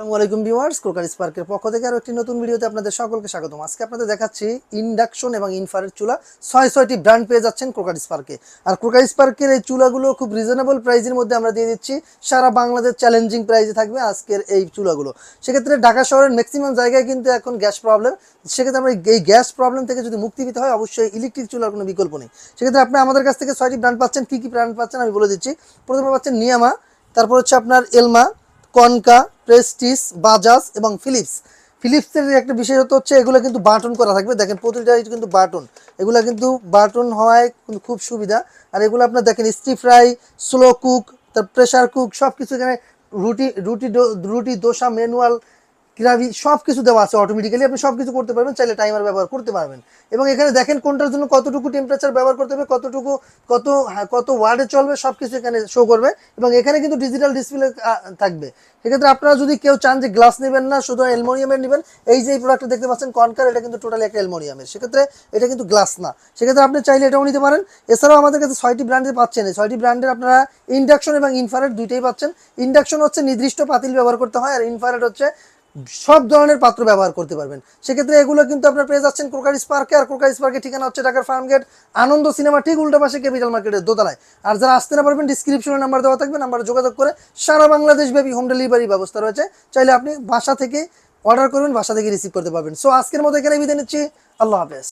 আসসালামু আলাইকুম viewers, Crocker স্পার্কের পক্ষ থেকে আরো একটি নতুন ভিডিওতে আপনাদের সকলকে স্বাগতম। আজকে আপনাদের দেখাচ্ছি ইন্ডাকশন এবং ইনফ্রারেড চুলা। 6টি ব্র্যান্ড পেয়ে যাচ্ছেন ক্রোকার স্পার্কে। আর ক্রোকার স্পার্কের এই চুলাগুলো খুব রিজনেবল প্রাইসের মধ্যে আমরা দিয়ে দিচ্ছি। সারা বাংলাদেশ চ্যালেঞ্জিং প্রাইসে থাকবে আজকের এই চুলাগুলো। সেক্ষেত্রে ঢাকা শহরের ম্যাক্সিমাম জায়গায় কিন্তু এখন গ্যাস প্রবলেম। সেক্ষেত্রে আমরা এই গ্যাস প্রবলেম থেকে যদি মুক্তি পেতে হয়, অবশ্যই ইলেকট্রিক চুলার কোনো বিকল্প নেই। সেক্ষেত্রে আপনি আমাদের কাছ থেকে 6টি ব্র্যান্ড পাচ্ছেন। কী কী ব্র্যান্ড পাচ্ছেন আমি বলে দিচ্ছি। প্রথমে পাচ্ছেন নিয়ামা, তারপর হচ্ছে আপনার এলমা, কনকা, প্রেস্টিজ, বাজাজ এবং ফিলিপস। ফিলিপসের একটা বিশেষত হচ্ছে এগুলো কিন্তু বাটন করা থাকবে। দেখেন প্রতিটাই কিন্তু বাটন, এগুলো কিন্তু বাটন হওয়ায় কিন্তু খুব সুবিধা। আর এগুলো আপনার দেখেন স্টির ফ্রাই, স্লো কুক, তার প্রেশার কুক সব কিছু এখানে, রুটি দোসা, ম্যানুয়াল গ্রাভি সব কিছু দেওয়া আছে অটোমেটিক্যালি। আপনি সব কিছু করতে পারবেন, চাইলে টাইমার ব্যবহার করতে পারবেন। এবং এখানে দেখেন কোনটার জন্য কতটুকু টেম্পারেচার ব্যবহার করতে হবে, কত ওয়ার্ডে চলবে সব কিছু এখানে শো করবে। এবং এখানে কিন্তু ডিজিটাল ডিসপ্লে থাকবে। সেক্ষেত্রে আপনারা যদি কেউ চান যে গ্লাস নেবেন না, শুধু অ্যালুমিনিয়ামের নেবেন, এই যে এই প্রোডাক্টটা দেখতে পাচ্ছেন কনকার, এটা কিন্তু টোটালি একটা অ্যালুমিনিয়ামের। সেক্ষেত্রে এটা কিন্তু গ্লাস না। সেক্ষেত্রে আপনি চাইলে এটাও নিতে পারেন। এছাড়াও আমাদের কাছে 6টি ব্র্যান্ডের পাচ্ছেন। এই 6টি ব্র্যান্ডের আপনারা ইন্ডাকশন এবং ইনফ্রারেড দুইটাই পাচ্ছেন। ইন্ডাকশন হচ্ছে নির্দিষ্ট পাতিল ব্যবহার করতে হয়, আর ইনফ্রারেড হচ্ছে সব ধরনের পাত্র ব্যবহার করতে পারবেন। সেক্ষেত্রে এগুলো কিন্তু আপনার পেয়ে যাচ্ছেন ক্রোকার স্পার্কে। আর ক্রোকার স্পার্কের ঠিকানা হচ্ছে ঢাকার ফার্মগেট, আনন্দ সিনেমা ঠিক উল্টো পাশে, ক্যাপিটাল মার্কেটের দোতলায়। আর যারা আসতে না পারবেন, ডিসক্রিপশনে নাম্বার দেওয়া থাকবে, নাম্বারে যোগাযোগ করে সারা বাংলাদেশ ব্যাপী হোম ডেলিভারি ব্যবস্থা রয়েছে। চাইলে আপনি বাসা থেকে অর্ডার করবেন, বাসা থেকে রিসিভ করতে পারবেন। সো আজকের মতো এখানে বিদায় নিচ্ছি। আল্লাহ হাফেজ।